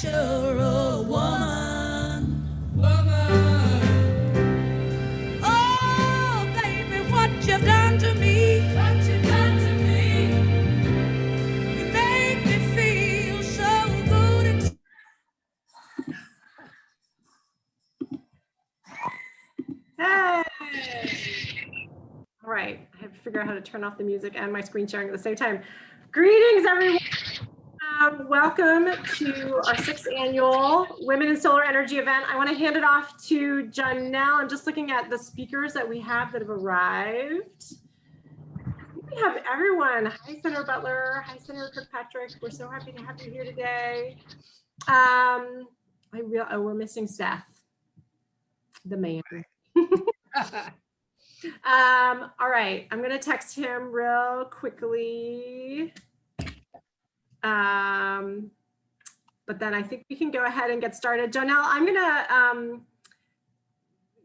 natural woman. Woman. Oh, baby, what you've done to me. What you've done to me. You make me feel so good. Hey! All right, I have to figure out how to turn off the music and my screen sharing at the same time. Greetings, everyone. Welcome to our 6th annual Women in Solar Energy event. I want to hand it off to Janelle. I'm just looking at the speakers that we have that have arrived. We have everyone. Hi, Senator Butler. Hi, Senator Kirkpatrick. We're so happy to have you here today. We're missing Seth, the man. All right, I'm gonna text him real quickly. But then I think we can go ahead and get started. Janelle, I'm gonna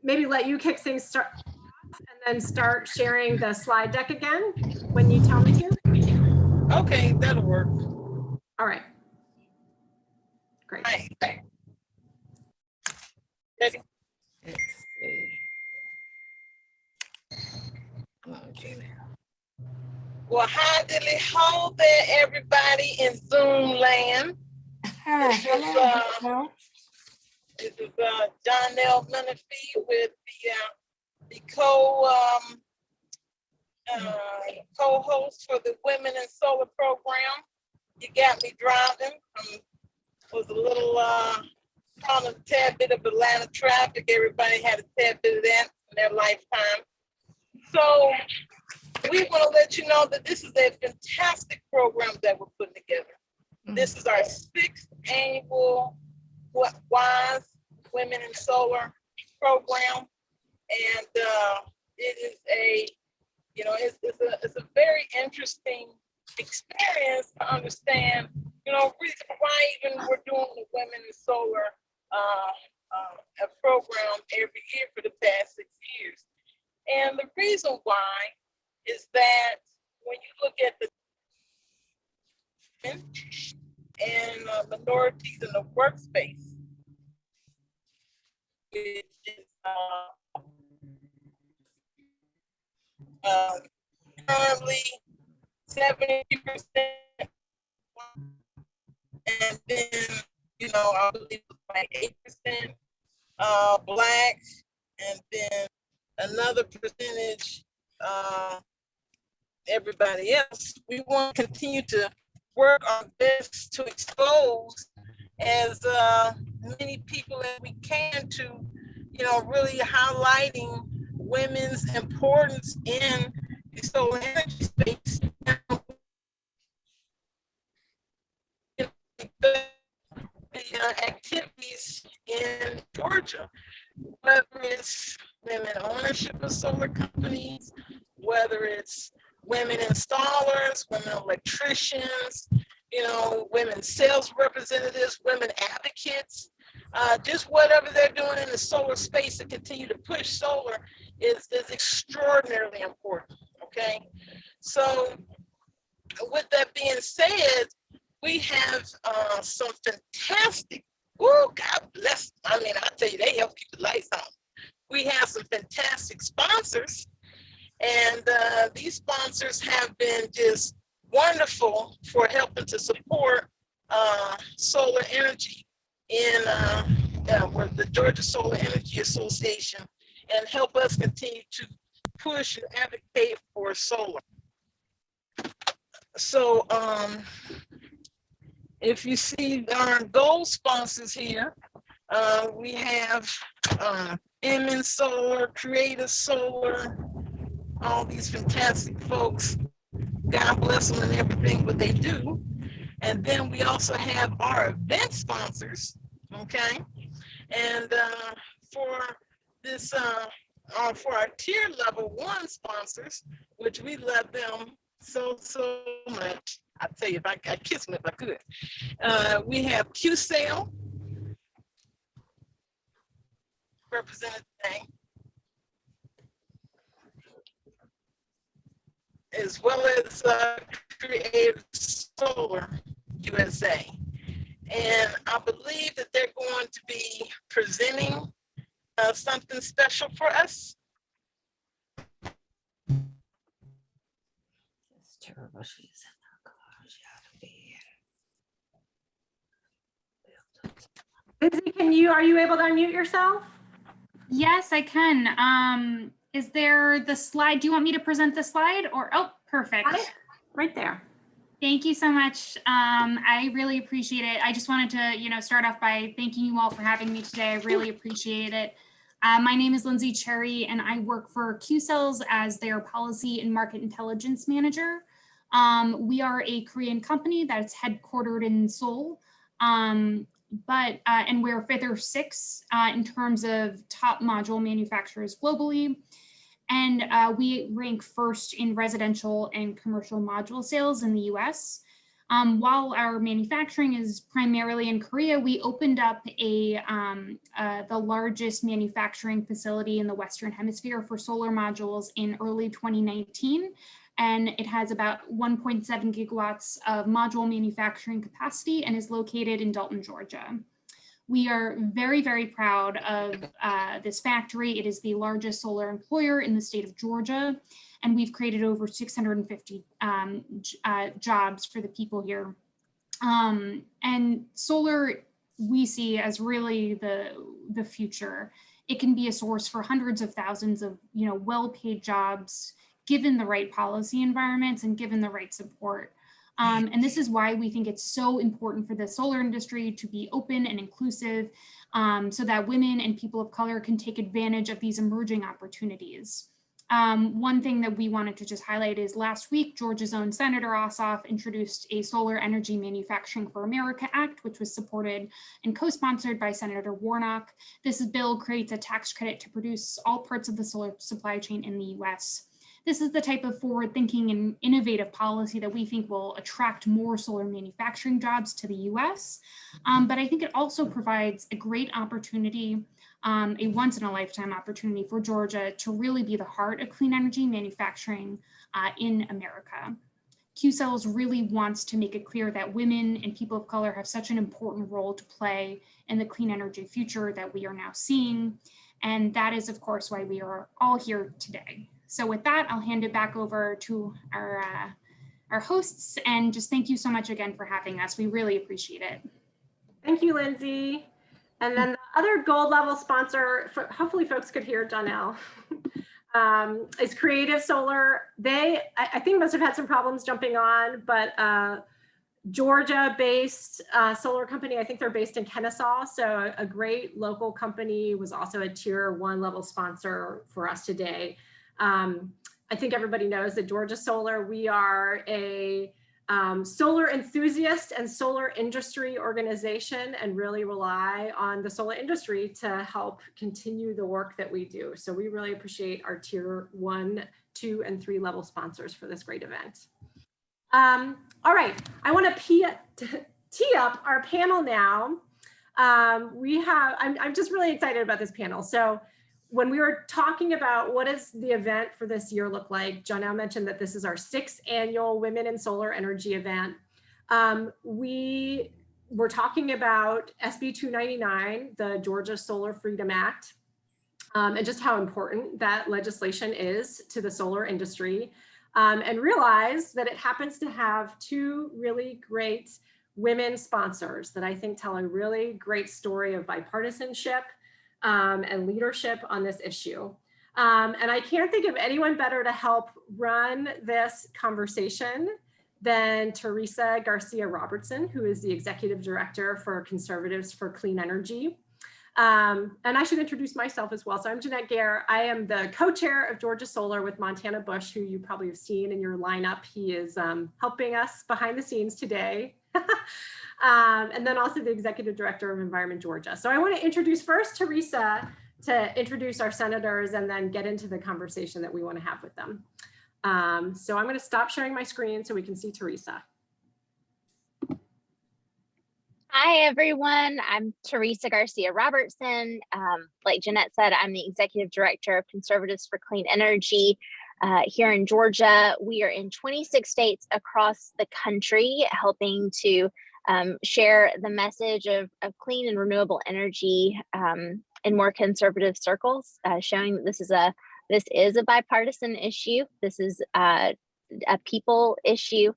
maybe let you kick things start and then start sharing the slide deck again when you tell me to. Okay, that'll work. All right. Great. Right. Ready? Let's see. Okay. Well, hi, diddly ho there, everybody in Zoom land. This is Jonelle Menifee with the co-host for the Women in Solar program. You got me driving. Was a little on a tad bit of Atlanta traffic. Everybody had a tad bit of that in their lifetime. So we want to let you know that this is a fantastic program that we're putting together. Mm-hmm. This is our 6th annual WISE Women in Solar program, and it is it's a very interesting experience to understand, reason why even we're doing the Women in Solar a program every year for the past 6 years. And the reason why is that when you look at the and minorities in the workspace, which is currently 70%, and then I believe it's like 8% Black, and then another percentage everybody else. We want to continue to work on this to expose as many people as we can to, really highlighting women's importance in the solar energy space. The activities in Georgia, whether it's women ownership of solar companies, whether it's women installers, women electricians, women sales representatives, women advocates, just whatever they're doing in the solar space to continue to push solar is extraordinarily important, okay? So with that being said, we have some fantastic, God bless, I tell you, they help keep the lights on. We have some fantastic sponsors, and these sponsors have been just wonderful for helping to support solar energy in with the Georgia Solar Energy Association, and help us continue to push and advocate for solar. So if you see our gold sponsors here, we have MN Solar, Creative Solar, all these fantastic folks. God bless them and everything what they do. And then we also have our event sponsors, okay? And for this, for our tier level 1 sponsors, which we love them so much. I tell you, if I'd kiss them if I could. We have QSale, Representative Dang, as well as Creative Solar USA. And I believe that they're going to be presenting something special for us. It's terrible. She's in her car. She ought to be Lindsay, are you able to unmute yourself? Yes, I can. Is there the slide? Do you want me to present the slide or, oh, perfect. Got it? Right there. Thank you so much. I really appreciate it. I just wanted to, start off by thanking you all for having me today. I really appreciate it. My name is Lindsay Cherry, and I work for Qcells as their policy and market intelligence manager. We are a Korean company that's headquartered in Seoul, and we're fifth or sixth in terms of top module manufacturers globally. And we rank first in residential and commercial module sales in the US. While our manufacturing is primarily in Korea, we opened up the largest manufacturing facility in the Western Hemisphere for solar modules in early 2019. And it has about 1.7 gigawatts of module manufacturing capacity and is located in Dalton, Georgia. We are very, very proud of this factory. It is the largest solar employer in the state of Georgia, and we've created over 650 jobs for the people here. And solar, we see as really the future. It can be a source for hundreds of thousands of well-paid jobs, given the right policy environments and given the right support. And this is why we think it's so important for the solar industry to be open and inclusive so that women and people of color can take advantage of these emerging opportunities. One thing that we wanted to just highlight is last week, Georgia's own Senator Ossoff introduced a Solar Energy Manufacturing for America Act, which was supported and co-sponsored by Senator Warnock. This bill creates a tax credit to produce all parts of the solar supply chain in the US. This is the type of forward-thinking and innovative policy that we think will attract more solar manufacturing jobs to the US. But I think it also provides a great opportunity, a once-in-a-lifetime opportunity for Georgia to really be the heart of clean energy manufacturing in America. Qcells really wants to make it clear that women and people of color have such an important role to play in the clean energy future that we are now seeing. And that is, of course, why we are all here today. So with that, I'll hand it back over to our hosts, and just thank you so much again for having us. We really appreciate it. Thank you, Lindsay. And then the other gold level sponsor, hopefully folks could hear Donnell, is Creative Solar. I think must have had some problems jumping on, but Georgia-based solar company. I think they're based in Kennesaw. So a great local company, was also a tier 1 level sponsor for us today. I think everybody knows that Georgia Solar, we are a solar enthusiast and solar industry organization and really rely on the solar industry to help continue the work that we do. So we really appreciate our tier 1, 2, and 3 level sponsors for this great event. All right, I want to tee up our panel now. I'm just really excited about this panel. So when we were talking about what does the event for this year look like, Janelle mentioned that this is our 6th annual Women in Solar Energy event. We were talking about SB 299, the Georgia Solar Freedom Act, and just how important that legislation is to the solar industry, and realized that it happens to have 2 really great women sponsors that I think tell a really great story of bipartisanship and leadership on this issue. And I can't think of anyone better to help run this conversation than Teresa Garcia Robertson, who is the Executive Director for Conservatives for Clean Energy. And I should introduce myself as well. So I'm Jeanette Gare. I am the co-chair of Georgia Solar with Montana Bush, who you probably have seen in your lineup. He is helping us behind the scenes today. And then also the Executive Director of Environment Georgia. So I want to introduce first Teresa to introduce our senators and then get into the conversation that we want to have with them. So I'm going to stop sharing my screen so we can see Teresa. Hi, everyone. I'm Teresa Garcia Robertson. Like Jeanette said, I'm the Executive Director of Conservatives for Clean Energy here in Georgia. We are in 26 states across the country, helping to share the message of clean and renewable energy in more conservative circles, showing that this is a bipartisan issue. This is a people issue.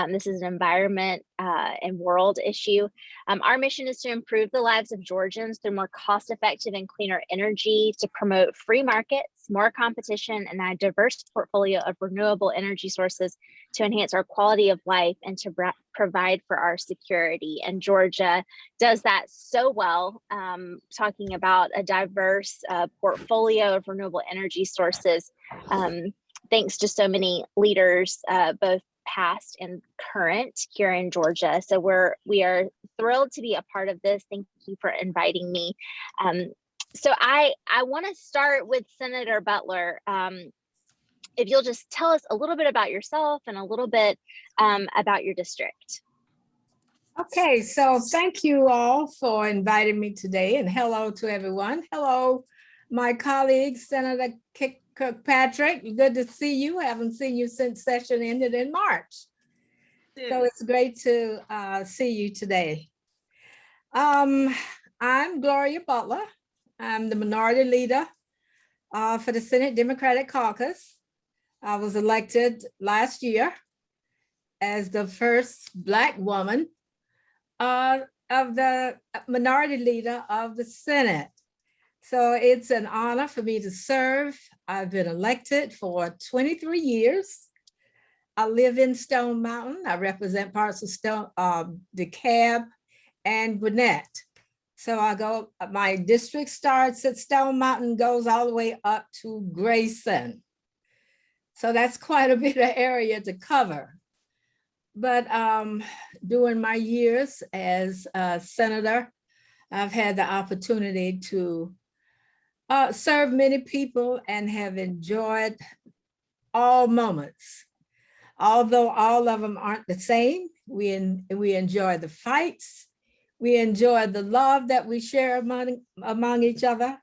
This is an environment and world issue. Our mission is to improve the lives of Georgians through more cost-effective and cleaner energy, to promote free markets, more competition, and a diverse portfolio of renewable energy sources to enhance our quality of life and to provide for our security. And Georgia does that so well, talking about a diverse portfolio of renewable energy sources. Thanks to so many leaders, both past and current here in Georgia. So we are thrilled to be a part of this. Thank you for inviting me. So I want to start with Senator Butler. If you'll just tell us a little bit about yourself and a little bit about your district. Okay, so thank you all for inviting me today, and hello to everyone. Hello, my colleague, Senator Kirkpatrick. Good to see you. I haven't seen you since session ended in March. So it's great to see you today. I'm Gloria Butler. I'm the minority leader for the Senate Democratic Caucus. I was elected last year as the first Black woman of the minority leader of the Senate. So it's an honor for me to serve. I've been elected for 23 years. I live in Stone Mountain. I represent parts of DeKalb and Gwinnett. So my district starts at Stone Mountain, goes all the way up to Grayson. So that's quite a bit of area to cover. But during my years as a senator, I've had the opportunity to serve many people and have enjoyed all moments. Although all of them aren't the same, we enjoy the fights, we enjoy the love that we share among each other,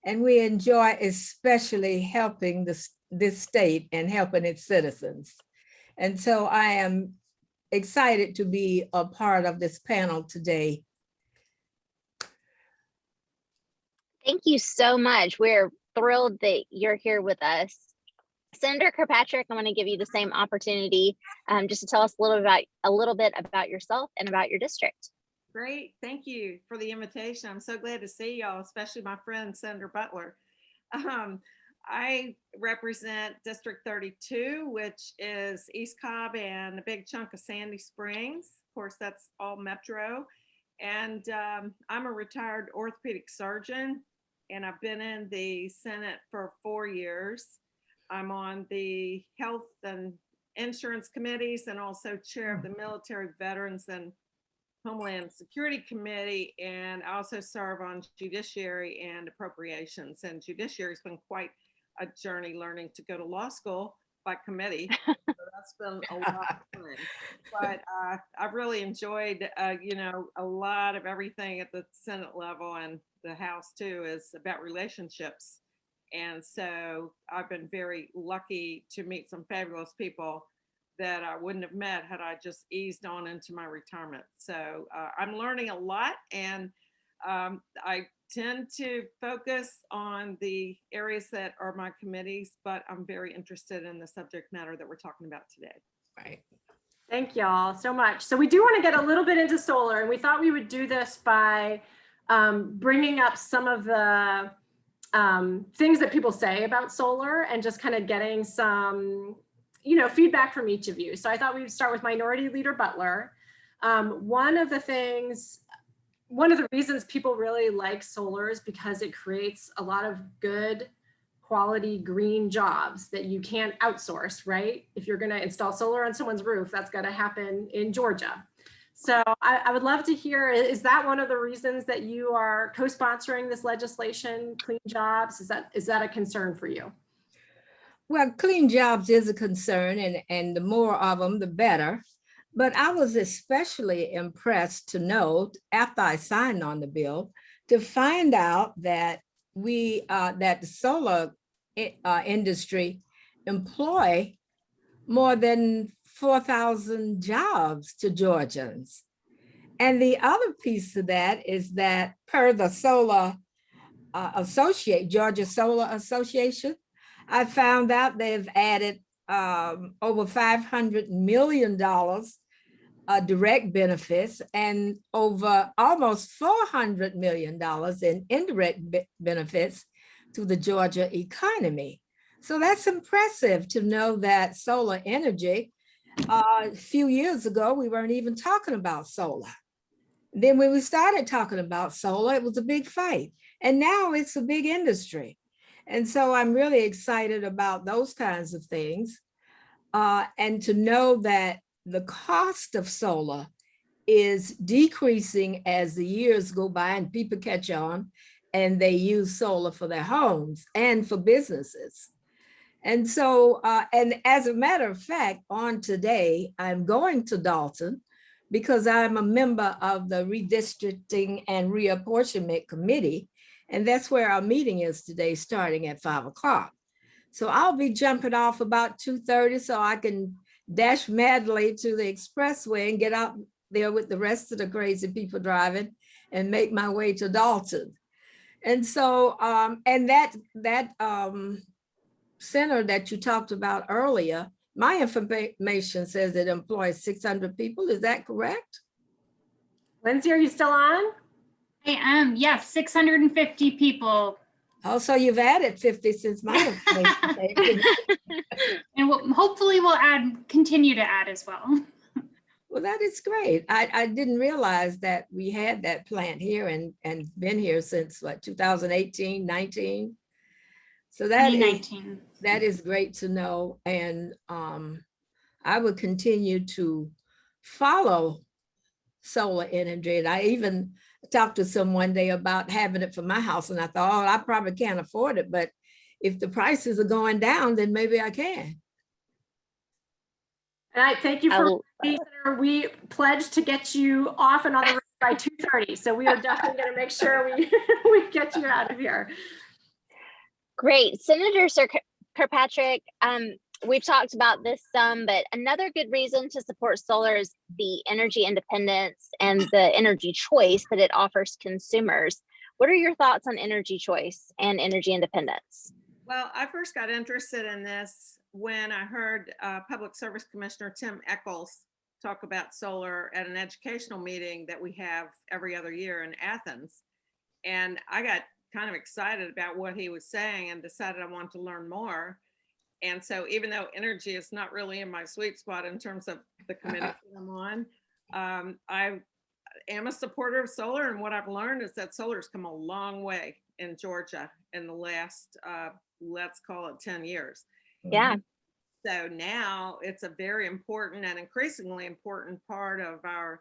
and we enjoy especially helping this state and helping its citizens. And so I am excited to be a part of this panel today. Thank you so much. We're thrilled that you're here with us. Senator Kirkpatrick, I want to give you the same opportunity just to tell us a little bit about yourself and about your district. Great, thank you for the invitation. I'm so glad to see y'all, especially my friend Senator Butler. I represent District 32, which is East Cobb and a big chunk of Sandy Springs. Of course, that's all metro. And I'm a retired orthopedic surgeon, and I've been in the Senate for 4 years. I'm on the Health and Insurance Committees and also chair of the Military Veterans and Homeland Security Committee, and I also serve on Judiciary and Appropriations. And Judiciary has been quite a journey learning to go to law school by committee. So that's been a lot of fun. But I've really enjoyed, a lot of everything at the Senate level, and the House too is about relationships. And so I've been very lucky to meet some fabulous people that I wouldn't have met had I just eased on into my retirement. So I'm learning a lot, and I tend to focus on the areas that are my committees, but I'm very interested in the subject matter that we're talking about today. Right. Thank y'all so much. So we do want to get a little bit into solar, and we thought we would do this by bringing up some of the things that people say about solar and just kind of getting some, feedback from each of you. So I thought we'd start with Minority Leader Butler. One of the reasons people really like solar is because it creates a lot of good quality green jobs that you can't outsource, right? If you're going to install solar on someone's roof, that's got to happen in Georgia. So I would love to hear, is that one of the reasons that you are co-sponsoring this legislation, clean jobs? Is that a concern for you? Well, clean jobs is a concern, and the more of them, the better. But I was especially impressed to note, after I signed on the bill, to find out that that the solar industry employ more than 4,000 jobs to Georgians. And the other piece to that is that per the Solar Georgia Solar Association, I found out they've added over $500 million direct benefits and over almost $400 million in indirect benefits to the Georgia economy. So that's impressive to know that solar energy, a few years ago, we weren't even talking about solar. Then when we started talking about solar, it was a big fight. And now it's a big industry. And so I'm really excited about those kinds of things. And to know that the cost of solar is decreasing as the years go by and people catch on and they use solar for their homes and for businesses. And so, and as a matter of fact, on today, I'm going to Dalton because I'm a member of the Redistricting and Reapportionment Committee. And that's where our meeting is today, starting at 5 o'clock. So I'll be jumping off about 2:30 so I can dash madly to the expressway and get out there with the rest of the crazy people driving and make my way to Dalton. And so, and that center that you talked about earlier, my information says it employs 600 people. Is that correct? Lindsay, are you still on? I am, yes, 650 people. Oh, so you've added 50 since my information came. And hopefully we'll continue to add as well. Well, that is great. I didn't realize that we had that plant here and been here since what, 2018, 19? So that 2019. That is great to know. And I would continue to follow solar energy. And I even talked to someone one day about having it for my house. And I thought, oh, I probably can't afford it. But if the prices are going down, then maybe I can. And I thank you for we pledged to get you off and on the road by 2:30. So we are definitely going to make sure we get you out of here. Great. Senator Kirkpatrick, we've talked about this some, but another good reason to support solar is the energy independence and the energy choice that it offers consumers. What are your thoughts on energy choice and energy independence? Well, I first got interested in this when I heard Public Service Commissioner Tim Echols talk about solar at an educational meeting that we have every other year in Athens. And I got kind of excited about what he was saying and decided I wanted to learn more. And so even though energy is not really in my sweet spot in terms of the committee that I'm on, I am a supporter of solar. And what I've learned is that solar's come a long way in Georgia in the last, let's call it 10 years. Yeah. So now it's a very important and increasingly important part of our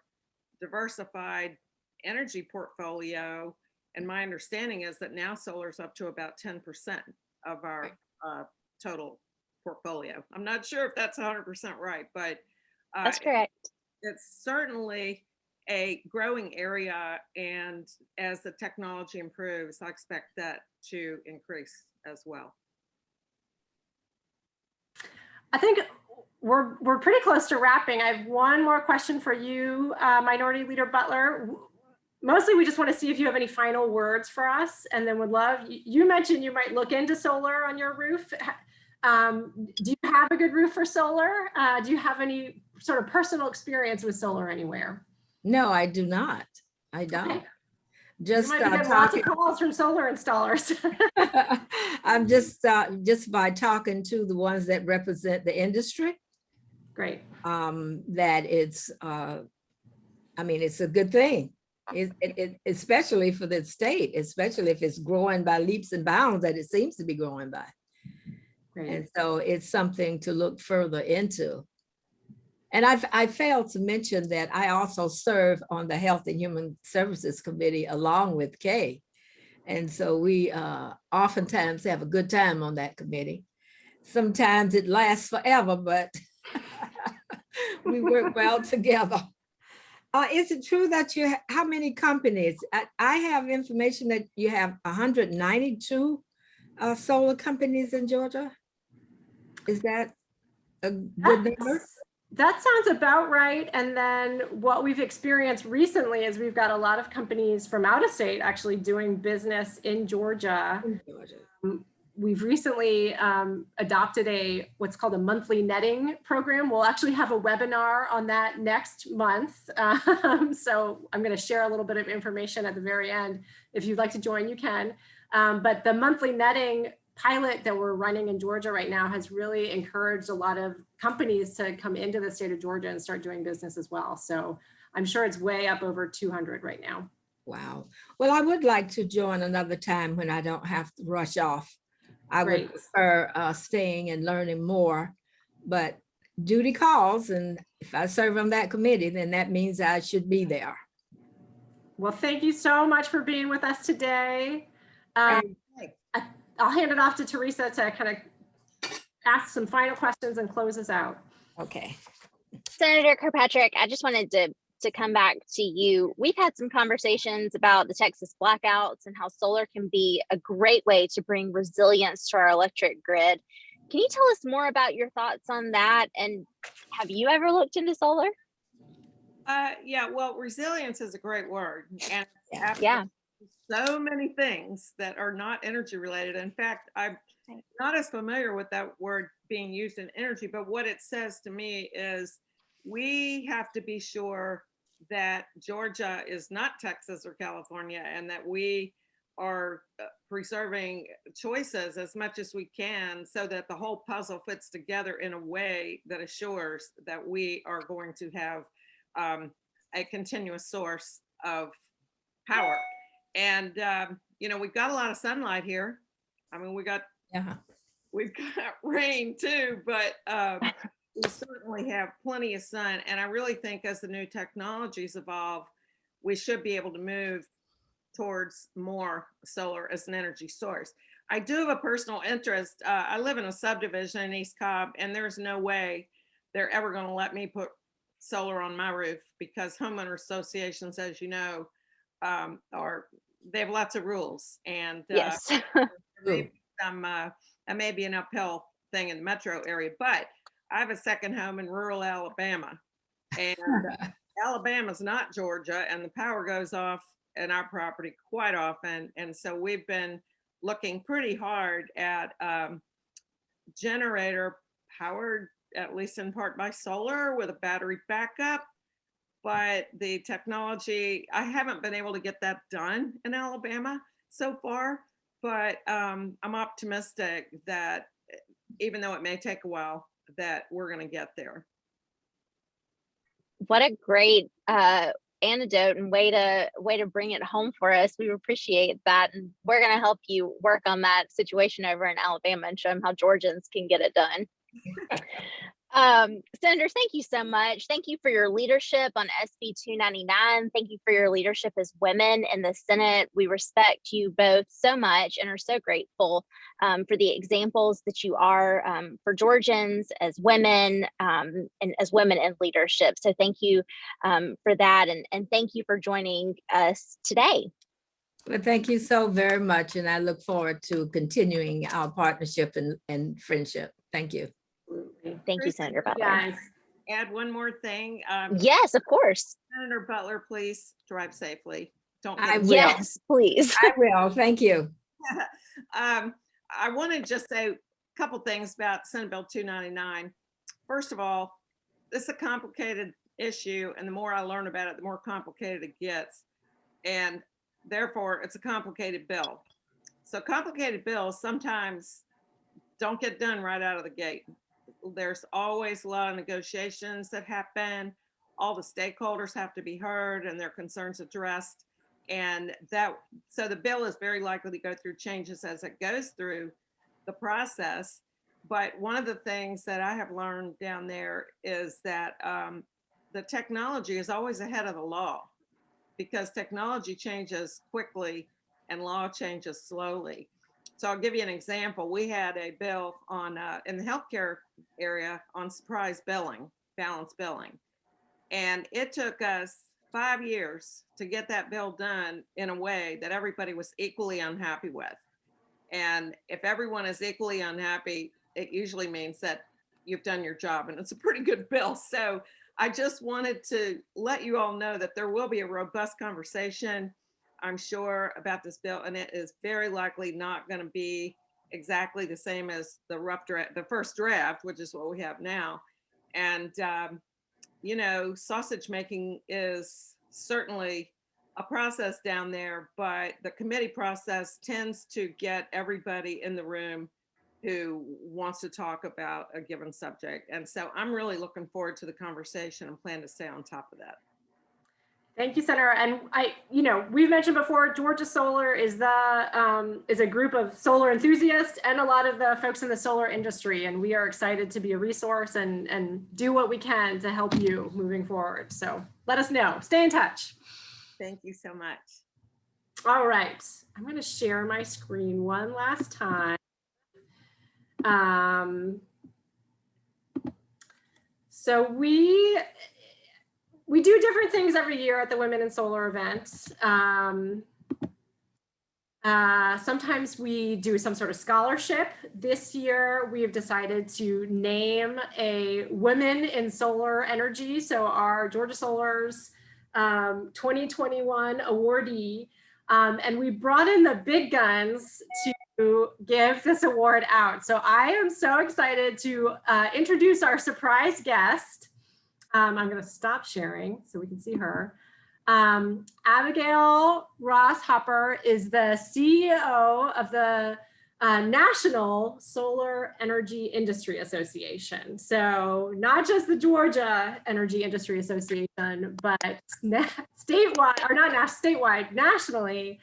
diversified energy portfolio. And my understanding is that now solar is up to about 10% of our total portfolio. I'm not sure if that's 100% right, but that's correct. It's certainly a growing area. And as the technology improves, I expect that to increase as well. I think we're pretty close to wrapping. I have one more question for you, Minority Leader Butler. Mostly, we just want to see if you have any final words for us, and then would love, you mentioned you might look into solar on your roof. Do you have a good roof for solar? Do you have any sort of personal experience with solar anywhere? No, I do not. I don't. Okay. Just you might be getting lots of calls from solar installers. I'm just by talking to the ones that represent the industry. Great. That it's, I mean, it's a good thing. It especially for the state, especially if it's growing by leaps and bounds that it seems to be growing by. Great. And so it's something to look further into. And I failed to mention that I also serve on the Health and Human Services Committee along with Kay. And so we oftentimes have a good time on that committee. Sometimes it lasts forever, but we work well together. Is it true that how many companies? I have information that you have 192 solar companies in Georgia. Is that a good number? That sounds about right. And then what we've experienced recently is we've got a lot of companies from out of state actually doing business in Georgia. We've recently adopted what's called a monthly netting program. We'll actually have a webinar on that next month. So I'm going to share a little bit of information at the very end. If you'd like to join, you can. But the monthly netting pilot that we're running in Georgia right now has really encouraged a lot of companies to come into the state of Georgia and start doing business as well. So I'm sure it's way up over 200 right now. Wow. Well, I would like to join another time when I don't have to rush off. I would Great. prefer staying and learning more, but duty calls, and if I serve on that committee, then that means I should be there. Well, thank you so much for being with us today. Hey, I'll hand it off to Teresa to kind of ask some final questions and close us out. Okay. Senator Kirkpatrick, I just wanted to come back to you. We've had some conversations about the Texas blackouts and how solar can be a great way to bring resilience to our electric grid. Can you tell us more about your thoughts on that? And have you ever looked into solar? Yeah, well, resilience is a great word. And Yeah. so many things that are not energy related. In fact, I'm not as familiar with that word being used in energy, but what it says to me is we have to be sure that Georgia is not Texas or California, and that we are preserving choices as much as we can so that the whole puzzle fits together in a way that assures that we are going to have a continuous source of power. And, you know, we've got a lot of sunlight here. I mean, we've got rain too, but we certainly have plenty of sun. And I really think as the new technologies evolve, we should be able to move towards more solar as an energy source. I do have a personal interest. I live in a subdivision in East Cobb, and there's no way they're ever going to let me put solar on my roof because homeowner associations, as you know, they have lots of rules, and Yes. that may be an uphill thing in the metro area, but I have a second home in rural Alabama, and Alabama's not Georgia, and the power goes off in our property quite often. And so we've been looking pretty hard at generator powered, at least in part by solar with a battery backup. But the technology, I haven't been able to get that done in Alabama so far, but I'm optimistic that even though it may take a while, that we're going to get there. What a great antidote and way to bring it home for us. We appreciate that, and we're going to help you work on that situation over in Alabama and show them how Georgians can get it done. Senators, thank you so much. Thank you for your leadership on SB 299. Thank you for your leadership as women in the Senate. We respect you both so much and are so grateful for the examples that you are for Georgians as women and as women in leadership. So thank you for that, and thank you for joining us today. Well, thank you so very much, and I look forward to continuing our partnership and friendship. Thank you. Thank you, Senator Butler. Guys, Add one more thing. Yes, of course. Senator Butler, please drive safely. Don't. I will. Yes, please. I will. Thank you. I want to just say a couple things about Senate Bill 299. First of all, this is a complicated issue, and the more I learn about it, the more complicated it gets. And therefore, it's a complicated bill. So complicated bills sometimes don't get done right out of the gate. There's always a lot of negotiations that happen. All the stakeholders have to be heard and their concerns addressed. And so the bill is very likely to go through changes as it goes through the process. But one of the things that I have learned down there is that the technology is always ahead of the law, because technology changes quickly and law changes slowly. So I'll give you an example. We had a bill on in the healthcare area on surprise billing, balance billing. And it took us 5 years to get that bill done in a way that everybody was equally unhappy with. And if everyone is equally unhappy, it usually means that you've done your job, and it's a pretty good bill. So I just wanted to let you all know that there will be a robust conversation, I'm sure, about this bill, and it is very likely not going to be exactly the same as the rough draft, the first draft, which is what we have now. And you know, sausage making is certainly a process down there, but the committee process tends to get everybody in the room who wants to talk about a given subject. And so I'm really looking forward to the conversation and plan to stay on top of that. Thank you, Senator. And you know, we've mentioned before, Georgia Solar is a group of solar enthusiasts and a lot of the folks in the solar industry. And we are excited to be a resource and do what we can to help you moving forward. So let us know. Stay in touch. Thank you so much. All right. I'm going to share my screen one last time. So we do different things every year at the Women in Solar event. Sometimes we do some sort of scholarship. This year, we've decided to name a Women in Solar Energy. So our Georgia Solar's 2021 awardee. And we brought in the big guns to give this award out. So I am so excited to introduce our surprise guest. I'm going to stop sharing so we can see her. Abigail Ross Hopper is the CEO of the National Solar Energy Industry Association. So not just the Georgia Energy Industry Association, but statewide, or not statewide, nationally,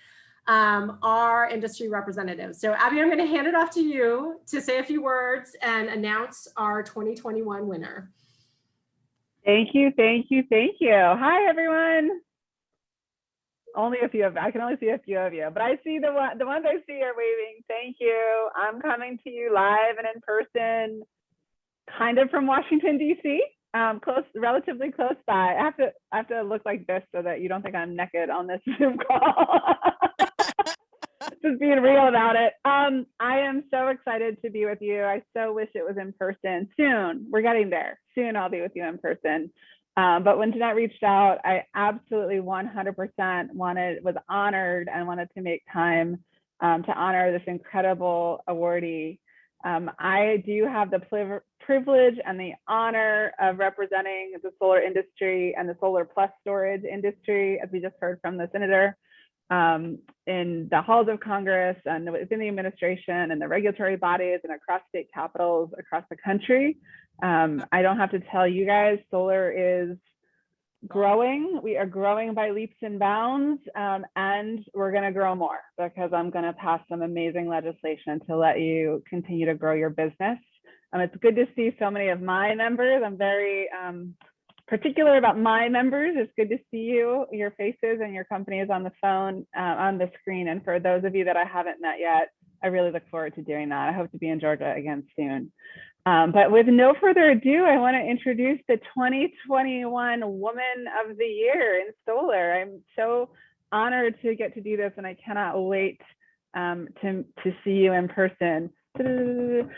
our industry representatives. So Abby, I'm going to hand it off to you to say a few words and announce our 2021 winner. Thank you, thank you, thank you. Hi, everyone. Only a few of I can only see a few of you, but I see the ones I see are waving. Thank you. I'm coming to you live and in person, kind of from Washington, D.C. Relatively close by. I have to look like this so that you don't think I'm naked on this Zoom call. Just being real about it. I am so excited to be with you. I so wish it was in person. Soon, we're getting there. Soon I'll be with you in person. But when Jeanette reached out, I absolutely 100% was honored and wanted to make time to honor this incredible awardee. I do have the privilege and the honor of representing the solar industry and the solar plus storage industry, as we just heard from the senator, in the halls of Congress and within the administration and the regulatory bodies and across state capitals across the country. I don't have to tell you guys, solar is growing. We are growing by leaps and bounds, and we're going to grow more because I'm going to pass some amazing legislation to let you continue to grow your business. It's good to see so many of my members. I'm very particular about my members. It's good to see you, your faces and your companies on the phone, on the screen. And for those of you that I haven't met yet, I really look forward to doing that. I hope to be in Georgia again soon. But with no further ado, I want to introduce the 2021 Woman of the Year in Solar. I'm so honored to get to do this, and I cannot wait to see you in person. So the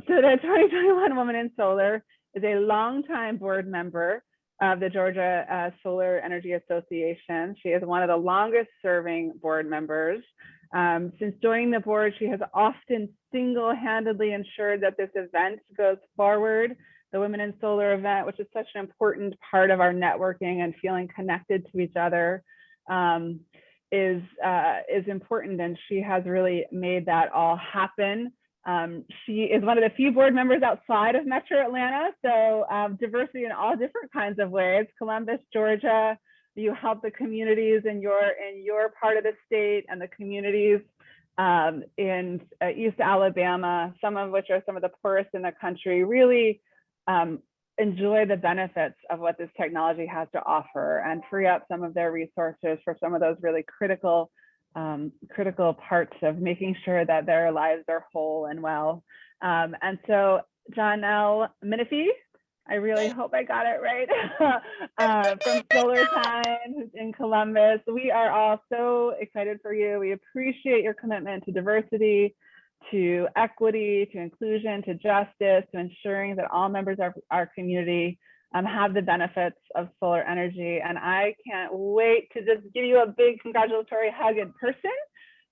2021 Woman in Solar is a longtime board member of the Georgia Solar Energy Association. She is one of the longest serving board members. Since joining the board, she has often single-handedly ensured that this event goes forward. The Women in Solar event, which is such an important part of our networking and feeling connected to each other, is important, and she has really made that all happen. She is one of the few board members outside of Metro Atlanta, so diversity in all different kinds of ways. Columbus, Georgia. You help the communities in your part of the state and the communities in East Alabama, some of which are some of the poorest in the country, really enjoy the benefits of what this technology has to offer and free up some of their resources for some of those really critical parts of making sure that their lives are whole and well. And so Janelle Menifee, I really hope I got it right, from Solar Time in Columbus. We are all so excited for you. We appreciate your commitment to diversity, to equity, to inclusion, to justice, to ensuring that all members of our community have the benefits of solar energy. And I can't wait to just give you a big congratulatory hug in person.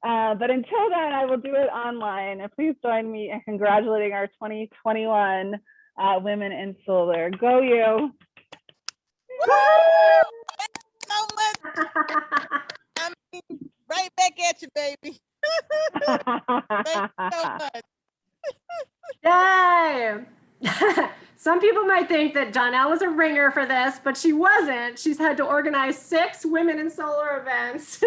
But until then, I will do it online. And please join me in congratulating our 2021 Women in Solar. Go you! Woo! So much. I mean, right back at you, baby. Thank you so much. Yay! Some people might think that Donnell was a ringer for this, but she wasn't. She's had to organize 6 Women in Solar events.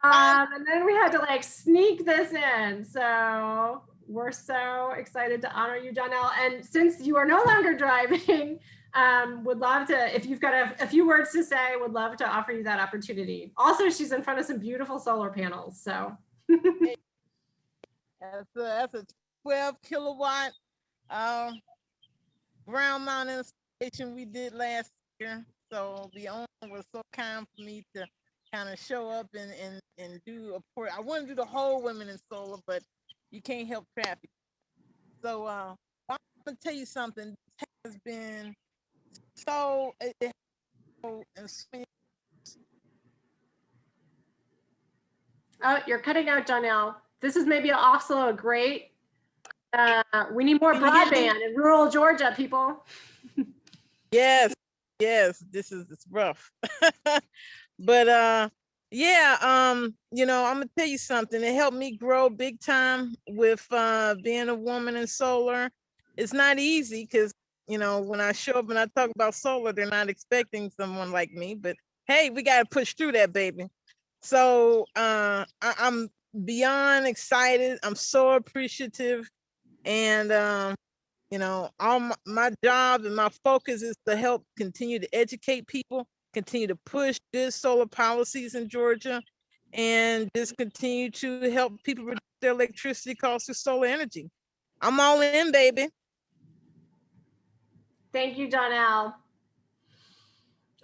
And then we had to like sneak this in. So we're so excited to honor you, Donnell. And since you are no longer driving, would love to, if you've got a few words to say, would love to offer you that opportunity. Also, she's in front of some beautiful solar panels. So That's a 12 kilowatt ground mount installation we did last year. So the owner was so kind for me to kind of show up and do a port. I want to do the whole Women in Solar, but you can't help traffic. So I'm gonna tell you something. This has been so oh, you're cutting out, Donnell. This is maybe also a great, we need more broadband in rural Georgia, people. Yes, this is rough. But yeah, you know, I'm gonna tell you something. It helped me grow big time with being a woman in solar. It's not easy because, you know, when I show up and I talk about solar, they're not expecting someone like me, but hey, we gotta push through that, baby. So I'm beyond excited. I'm so appreciative. And you know, all my job and my focus is to help continue to educate people, continue to push good solar policies in Georgia, and just continue to help people reduce their electricity costs with solar energy. I'm all in, baby. Thank you, Donnell.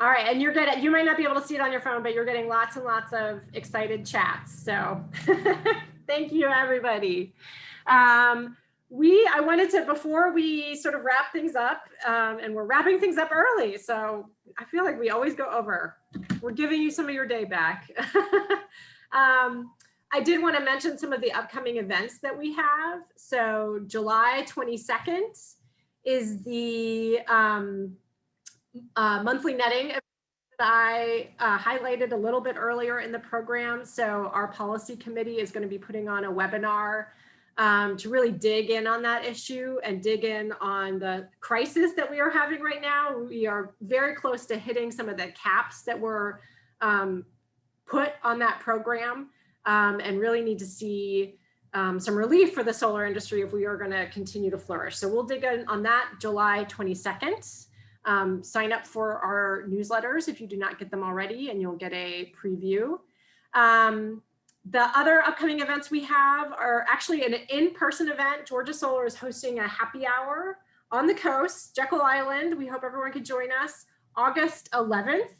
All right, and you're getting, you might not be able to see it on your phone, but you're getting lots and lots of excited chats. So thank you, everybody. I wanted to, before we sort of wrap things up, and we're wrapping things up early, so I feel like we always go over. We're giving you some of your day back. I did want to mention some of the upcoming events that we have. So July 22nd is the monthly netting event that I highlighted a little bit earlier in the program. So our policy committee is going to be putting on a webinar to really dig in on that issue and dig in on the crisis that we are having right now. We are very close to hitting some of the caps that were put on that program, and really need to see some relief for the solar industry if we are going to continue to flourish. So we'll dig in on that July 22nd. Sign up for our newsletters if you do not get them already, and you'll get a preview. The other upcoming events we have are actually an in-person event. Georgia Solar is hosting a happy hour on the coast, Jekyll Island. We hope everyone could join us August 11th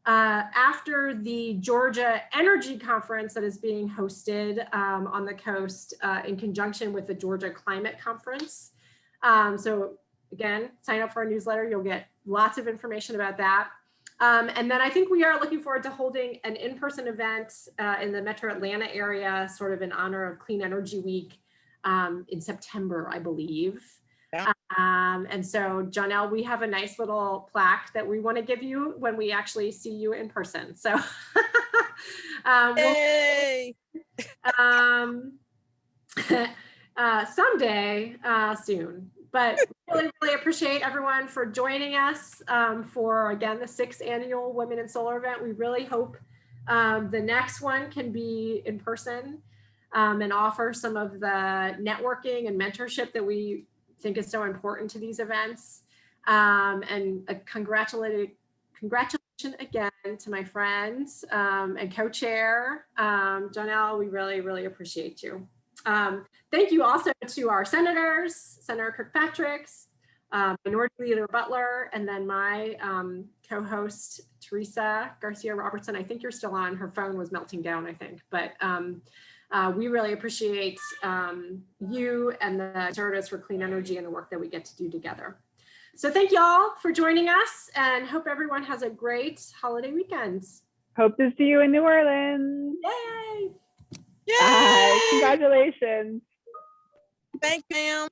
after the Georgia Energy Conference that is being hosted on the coast in conjunction with the Georgia Climate Conference. So again, sign up for our newsletter. You'll get lots of information about that. And then I think we are looking forward to holding an in-person event in the Metro Atlanta area, sort of in honor of Clean Energy Week in September, I believe. Yeah. And so, Jonelle, we have a nice little plaque that we want to give you when we actually see you in person. So, Yay! Someday soon. But really, really appreciate everyone for joining us for, again, the 6th annual Women in Solar event. We really hope the next one can be in person and offer some of the networking and mentorship that we think is so important to these events. And a congratulations again to my friends and co-chair, Jonelle. We really, really appreciate you. Thank you also to our senators, Senator Kirkpatrick, Minority Leader Butler, and then my co-host, Teresa Garcia Robertson. I think you're still on. Her phone was melting down, I think. But We really appreciate you and the Conservatives for Clean Energy and the work that we get to do together. So thank you all for joining us, and hope everyone has a great holiday weekend. Hope to see you in New Orleans. Yay! Bye. Yay! Congratulations. Thank you, ma'am.